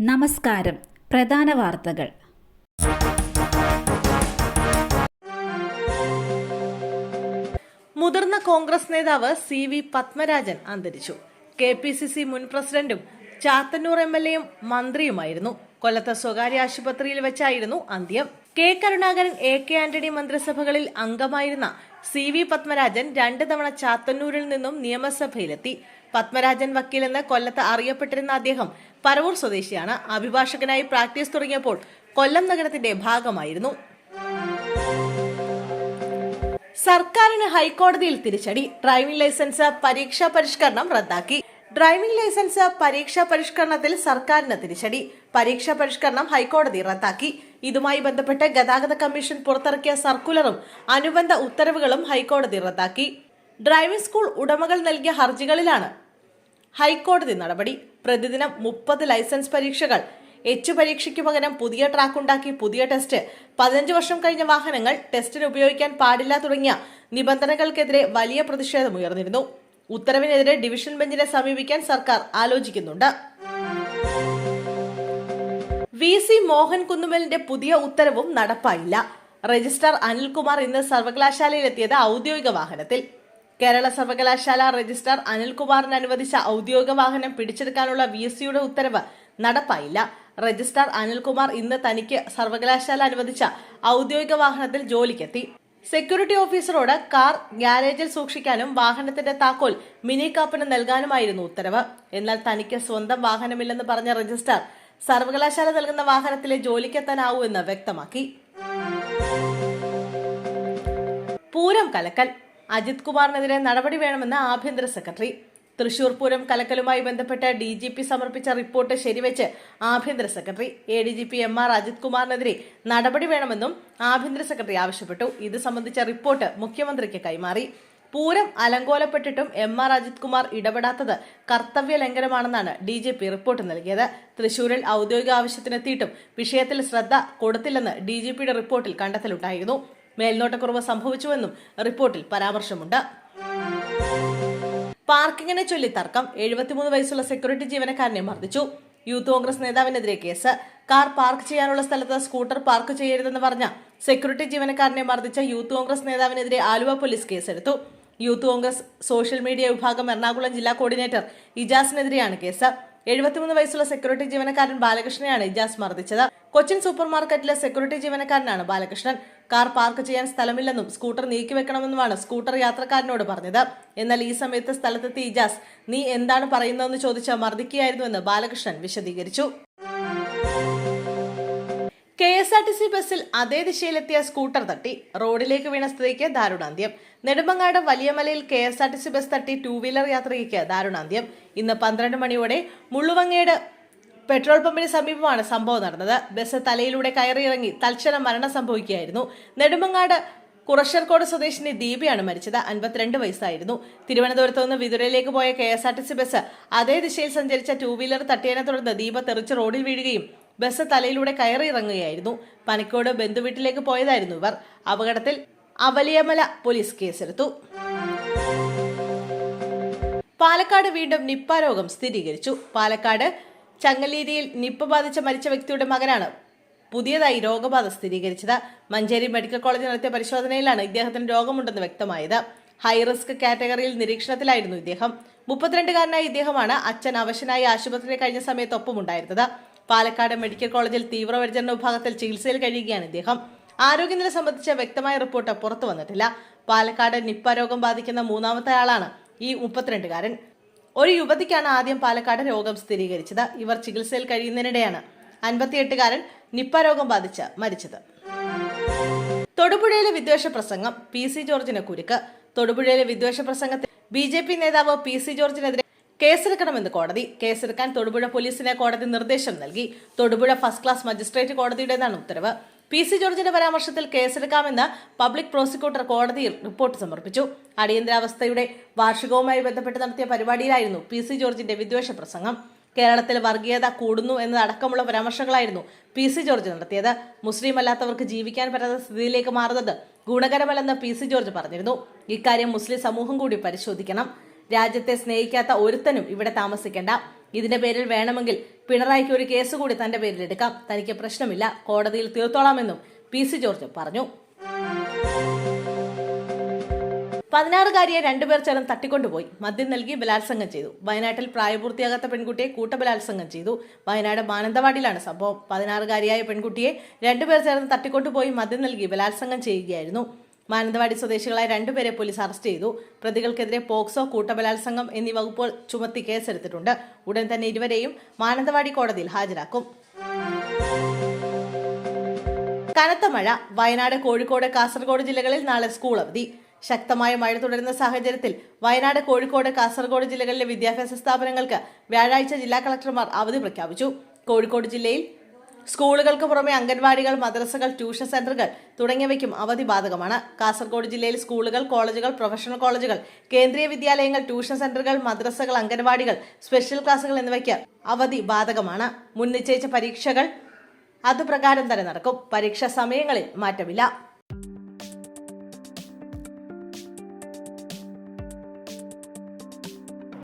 നമസ്കാരം. പ്രധാന വാർത്തകൾ. മുതിർന്ന കോൺഗ്രസ് നേതാവ് CV പത്മരാജൻ അന്തരിച്ചു. KPCC മുൻ പ്രസിഡന്റും ചാത്തന്നൂർ MLAയും മന്ത്രിയുമായിരുന്നു. കൊല്ലത്ത് സ്വകാര്യ ആശുപത്രിയിൽ വെച്ചായിരുന്നു അന്ത്യം. കരുണാകരൻ, AK ആന്റണി മന്ത്രിസഭകളിൽ അംഗമായിരുന്ന CV പത്മരാജൻ 2 തവണ ചാത്തന്നൂരിൽ നിന്നും നിയമസഭയിലെത്തി. പത്മരാജൻ വക്കീലെന്ന് കൊല്ലത്ത് അറിയപ്പെട്ടിരുന്ന അദ്ദേഹം പരവൂർ സ്വദേശിയാണ്. അഭിഭാഷകനായി പ്രാക്ടീസ് തുടങ്ങിയപ്പോൾ കൊല്ലം നഗരത്തിന്റെ ഭാഗമായിരുന്നു. സർക്കാരിന് ഹൈക്കോടതിയിൽ തിരിച്ചടി. ഡ്രൈവിംഗ് ലൈസൻസ് പരീക്ഷാ പരിഷ്കരണം റദ്ദാക്കി. ഡ്രൈവിംഗ് ലൈസൻസ് പരീക്ഷാ പരിഷ്കരണത്തിൽ സർക്കാരിന് തിരിച്ചടി. പരീക്ഷാ പരിഷ്കരണം ഹൈക്കോടതി റദ്ദാക്കി. ഇതുമായി ബന്ധപ്പെട്ട് ഗതാഗത കമ്മീഷൻ പുറത്തിറക്കിയ സർക്കുലറും അനുബന്ധ ഉത്തരവുകളും ഹൈക്കോടതി റദ്ദാക്കി. ഡ്രൈവിംഗ് സ്കൂൾ ഉടമകൾ നൽകിയ ഹർജികളിലാണ് ഹൈക്കോടതി നടപടി. പ്രതിദിനം 30 ലൈസൻസ് പരീക്ഷകൾ, പരീക്ഷയ്ക്ക് പകരം പുതിയ ട്രാക്ക് ഉണ്ടാക്കി പുതിയ ടെസ്റ്റ്, 15 വർഷം കഴിഞ്ഞ വാഹനങ്ങൾ ടെസ്റ്റിന് ഉപയോഗിക്കാൻ പാടില്ല തുടങ്ങിയ നിബന്ധനകൾക്കെതിരെ വലിയ പ്രതിഷേധമുയർന്നിരുന്നു. ഉത്തരവിനെതിരെ ഡിവിഷൻ ബെഞ്ചിനെ സമീപിക്കാൻ സർക്കാർ ആലോചിക്കുന്നുണ്ട്. VC മോഹൻ കുന്നുമലിന്റെ പുതിയ ഉത്തരവും നടപ്പായില്ല. രജിസ്ട്രാർ അനിൽകുമാർ ഇന്ന് സർവകലാശാലയിലെത്തിയത് ഔദ്യോഗിക വാഹനത്തിൽ. കേരള സർവകലാശാല രജിസ്ട്രാർ അനിൽകുമാറിന് അനുവദിച്ച ഔദ്യോഗിക വാഹനം പിടിച്ചെടുക്കാനുള്ള VCയുടെ ഉത്തരവ് നടപ്പായില്ല. രജിസ്ട്രാർ അനിൽകുമാർ ഇന്ന് തനിക്ക് സർവകലാശാല അനുവദിച്ച ഔദ്യോഗിക വാഹനത്തിൽ ജോലിക്കെത്തി. സെക്യൂരിറ്റി ഓഫീസറോട് കാർ ഗ്യാരേജിൽ സൂക്ഷിക്കാനും വാഹനത്തിന്റെ താക്കോൽ മിനി കാപ്പന് നൽകാനുമായിരുന്നു ഉത്തരവ്. എന്നാൽ തനിക്ക് സ്വന്തം വാഹനമില്ലെന്ന് പറഞ്ഞ രജിസ്ട്രാർ സർവകലാശാല നൽകുന്ന വാഹനത്തിലെ ജോലിക്കെത്താനാവൂ എന്ന് വ്യക്തമാക്കി. പൂരം കലക്കൽ. അജിത് കുമാറിനെതിരെ നടപടി വേണമെന്ന് ആഭ്യന്തര സെക്രട്ടറി. തൃശൂർ പൂരം കലക്കലുമായി ബന്ധപ്പെട്ട് DGP സമർപ്പിച്ച റിപ്പോർട്ട് ശരിവെച്ച് ആഭ്യന്തര സെക്രട്ടറി. ADGP MR അജിത് കുമാറിനെതിരെ നടപടി വേണമെന്നും ആഭ്യന്തര സെക്രട്ടറി ആവശ്യപ്പെട്ടു. ഇത് സംബന്ധിച്ച റിപ്പോർട്ട് മുഖ്യമന്ത്രിക്ക് കൈമാറി. പൂരം അലങ്കോലപ്പെട്ടിട്ടും MR അജിത് കുമാർ ഇടപെടാത്തത് കർത്തവ്യ ലംഘനമാണെന്നാണ് DGP റിപ്പോർട്ട് നൽകിയത്. തൃശൂരിൽ ഔദ്യോഗിക ആവശ്യത്തിനെത്തിയിട്ടും വിഷയത്തിൽ ശ്രദ്ധ കൊടുത്തില്ലെന്ന് DGPയുടെ റിപ്പോർട്ടിൽ കണ്ടെത്തലുണ്ടായിരുന്നു. മേൽനോട്ടക്കുറവ് സംഭവിച്ചുവെന്നും റിപ്പോർട്ടിൽ പരാമർശമുണ്ട്. പാർക്കിങ്ങിനെ ചൊല്ലി തർക്കം. 73 വയസ്സുള്ള സെക്യൂരിറ്റി ജീവനക്കാരനെ മർദ്ദിച്ചു. യൂത്ത് കോൺഗ്രസ് നേതാവിനെതിരെ കേസ്. കാർ പാർക്ക് ചെയ്യാനുള്ള സ്ഥലത്ത് സ്കൂട്ടർ പാർക്ക് ചെയ്യരുതെന്ന് പറഞ്ഞ സെക്യൂരിറ്റി ജീവനക്കാരനെ മർദ്ദിച്ച യൂത്ത് കോൺഗ്രസ് നേതാവിനെതിരെ ആലുവ പോലീസ് കേസെടുത്തു. യൂത്ത് കോൺഗ്രസ് സോഷ്യൽ മീഡിയ വിഭാഗം എറണാകുളം ജില്ലാ കോർഡിനേറ്റർ ഇജാസിനെതിരെയാണ് കേസ്. 73 വയസ്സുള്ള സെക്യൂരിറ്റി ജീവനക്കാരൻ ബാലകൃഷ്ണനെയാണ് ഇജാസ് മർദ്ദിച്ചത്. കൊച്ചിൻ സൂപ്പർ മാർക്കറ്റിലെ സെക്യൂരിറ്റി ജീവനക്കാരനാണ് ബാലകൃഷ്ണൻ. കാർ പാർക്ക് ചെയ്യാൻ സ്ഥലമില്ലെന്നും സ്കൂട്ടർ നീക്കിവെക്കണമെന്നുമാണ് സ്കൂട്ടർ യാത്രക്കാരനോട് പറഞ്ഞത്. എന്നാൽ ഈ സമയത്ത് സ്ഥലത്തെത്തിയ ഇജാസ് നീ എന്താണ് പറയുന്നതെന്ന് ചോദിച്ച് മർദ്ദിക്കുകയായിരുന്നുവെന്ന് ബാലകൃഷ്ണൻ വിശദീകരിച്ചു. KSRTC ബസ്സിൽ അതേ ദിശയിലെത്തിയ സ്കൂട്ടർ തട്ടി റോഡിലേക്ക് വീണ സ്ത്രീക്ക് ദാരുണാന്ത്യം. നെടുമങ്ങാട് വലിയമലയിൽ KSRTC ബസ് തട്ടി 2 വീലർ യാത്രികയ്ക്ക് ദാരുണാന്ത്യം. ഇന്ന് 12 മണിയോടെ മുള്ളുവങ്ങേട് പെട്രോൾ പമ്പിന് സമീപമാണ് സംഭവം നടന്നത്. ബസ് തലയിലൂടെ കയറിയിറങ്ങി തൽക്ഷണം മരണം സംഭവിക്കുകയായിരുന്നു. നെടുമങ്ങാട് കുറശ്ശർക്കോട് സ്വദേശിനി ദീപയാണ് മരിച്ചത്. 52 വയസ്സായിരുന്നു. തിരുവനന്തപുരത്ത് നിന്ന് വിതുരയിലേക്ക് പോയ KSRTC ബസ് അതേ ദിശയിൽ സഞ്ചരിച്ച 2 വീലർ തട്ടിയതിനെ തുടർന്ന് ദീപ തെറിച്ച് റോഡിൽ വീഴുകയും ബസ് തലയിലൂടെ കയറിയിറങ്ങുകയായിരുന്നു. പനിക്കോട് ബന്ധുവീട്ടിലേക്ക് പോയതായിരുന്നു ഇവർ. അപകടത്തിൽ അവലിയമല പോലീസ് കേസെടുത്തു. പാലക്കാട് വീണ്ടും നിപ്പ രോഗം സ്ഥിരീകരിച്ചു. പാലക്കാട് ചങ്ങലേരിയിൽ നിപ്പ ബാധിച്ച് മരിച്ച വ്യക്തിയുടെ മകനാണ് പുതിയതായി രോഗബാധ സ്ഥിരീകരിച്ചത്. മഞ്ചേരി മെഡിക്കൽ കോളേജിൽ നടത്തിയ പരിശോധനയിലാണ് ഇദ്ദേഹത്തിന് രോഗമുണ്ടെന്ന് വ്യക്തമായത്. ഹൈറിസ്ക് കാറ്റഗറിയിൽ നിരീക്ഷണത്തിലായിരുന്നു ഇദ്ദേഹം. 32-കാരനായ ഇദ്ദേഹമാണ് അച്ഛൻ അവശനായി ആശുപത്രിയിൽ കഴിഞ്ഞ സമയത്ത് ഒപ്പമുണ്ടായിരുന്നത്. പാലക്കാട് മെഡിക്കൽ കോളേജിൽ തീവ്രപരിചരണ വിഭാഗത്തിൽ ചികിത്സയിൽ കഴിയുകയാണ് ഇദ്ദേഹം. ആരോഗ്യനില സംബന്ധിച്ച വ്യക്തമായ റിപ്പോർട്ട് പുറത്തു വന്നിട്ടില്ല. പാലക്കാട് നിപ്പ രോഗം ബാധിക്കുന്ന 3ാമത്തെ ആളാണ് ഈ 32-കാരൻ. ഒരു യുവതിക്കാണ് ആദ്യം പാലക്കാട് രോഗം സ്ഥിരീകരിച്ചത്. ഇവർ ചികിത്സയിൽ കഴിയുന്നതിനിടെയാണ് 58-കാരൻ നിപ്പ രോഗം ബാധിച്ച് മരിച്ചത്. തൊടുപുഴയിലെ വിദ്വേഷ പ്രസംഗം. PC ജോർജിന് കുരുക്ക്. തൊടുപുഴയിലെ വിദ്വേഷ പ്രസംഗത്തിൽ BJP നേതാവ് PC ജോർജിനെതിരെ കേസെടുക്കണമെന്ന് കോടതി. കേസെടുക്കാൻ തൊടുപുഴ പോലീസിന് കോടതി നിർദ്ദേശം നൽകി. തൊടുപുഴ ഫസ്റ്റ് ക്ലാസ് മജിസ്ട്രേറ്റ് കോടതിയുടേതാണ് ഉത്തരവ്. PC ജോർജിന്റെ പരാമർശത്തിൽ കേസെടുക്കാമെന്ന് പബ്ലിക് പ്രോസിക്യൂട്ടർ കോടതിയിൽ റിപ്പോർട്ട് സമർപ്പിച്ചു. അടിയന്തരാവസ്ഥയുടെ വാർഷികവുമായി ബന്ധപ്പെട്ട് നടത്തിയ പരിപാടിയിലായിരുന്നു PC ജോർജിന്റെ വിദ്വേഷ പ്രസംഗം. കേരളത്തിൽ വർഗീയത കൂടുന്നു എന്നതടക്കമുള്ള പരാമർശങ്ങളായിരുന്നു PC ജോർജ് നടത്തിയത്. മുസ്ലിം അല്ലാത്തവർക്ക് ജീവിക്കാൻ പറ്റാത്ത സ്ഥിതിയിലേക്ക് മാറുന്നത് ഗുണകരമല്ലെന്ന് PC ജോർജ് പറഞ്ഞിരുന്നു. ഇക്കാര്യം മുസ്ലിം സമൂഹം കൂടി പരിശോധിക്കണം. രാജ്യത്തെ സ്നേഹിക്കാത്ത ഒരുത്തനും ഇവിടെ താമസിക്കേണ്ട. ഇതിന്റെ പേരിൽ വേണമെങ്കിൽ പിണറായിക്ക് ഒരു കേസ് കൂടി തന്റെ പേരിൽ എടുക്കാം. തനിക്ക് പ്രശ്നമില്ല, കോടതിയിൽ തീർത്തോളാമെന്നും PC ജോർജ് പറഞ്ഞു. 16-കാരിയെ രണ്ടുപേർ ചേർന്ന് തട്ടിക്കൊണ്ടുപോയി മദ്യം നൽകി ബലാത്സംഗം ചെയ്തു. വയനാട്ടിൽ പ്രായപൂർത്തിയാകാത്ത പെൺകുട്ടിയെ കൂട്ടബലാത്സംഗം ചെയ്തു. വയനാട് മാനന്തവാടിയിലാണ് സംഭവം. 16-കാരിയായ പെൺകുട്ടിയെ രണ്ടുപേർ ചേർന്ന് തട്ടിക്കൊണ്ടുപോയി മദ്യം നൽകി ബലാത്സംഗം ചെയ്യുകയായിരുന്നു. മാനന്തവാടി സ്വദേശികളായ രണ്ടുപേരെ പോലീസ് അറസ്റ്റ് ചെയ്തു. പ്രതികൾക്കെതിരെ പോക്സോ, കൂട്ടബലാത്സംഗം എന്നീ വകുപ്പുകൾ ചുമത്തി കേസെടുത്തിട്ടുണ്ട്. ഉടൻ തന്നെ ഇരുവരെയും മാനന്തവാടി കോടതിയിൽ ഹാജരാക്കും. കനത്ത മഴ. വയനാട്, കോഴിക്കോട്, കാസർഗോഡ് ജില്ലകളിൽ നാളെ സ്കൂൾ അവധി. ശക്തമായ മഴ തുടരുന്ന സാഹചര്യത്തിൽ വയനാട്, കോഴിക്കോട്, കാസർഗോഡ് ജില്ലകളിലെ വിദ്യാഭ്യാസ സ്ഥാപനങ്ങൾക്ക് വ്യാഴാഴ്ച ജില്ലാ കളക്ടർമാർ അവധി പ്രഖ്യാപിച്ചു. കോഴിക്കോട് ജില്ലയിൽ സ്കൂളുകൾക്ക് പുറമെ അംഗൻവാടികൾ, മദ്രസകൾ, ട്യൂഷൻ സെന്ററുകൾ തുടങ്ങിയവയ്ക്കും അവധി ബാധകമാണ്. കാസർഗോഡ് ജില്ലയിൽ സ്കൂളുകൾ, കോളേജുകൾ, പ്രൊഫഷണൽ കോളേജുകൾ, കേന്ദ്രീയ വിദ്യാലയങ്ങൾ, ട്യൂഷൻ സെന്ററുകൾ, മദ്രസകൾ, അംഗൻവാടികൾ, സ്പെഷ്യൽ ക്ലാസുകൾ എന്നിവയ്ക്ക് അവധി ബാധകമാണ്. മുൻ നിശ്ചയിച്ച പരീക്ഷകൾ അതുപ്രകാരം തന്നെ നടക്കും. പരീക്ഷാ സമയങ്ങളിൽ മാറ്റമില്ല.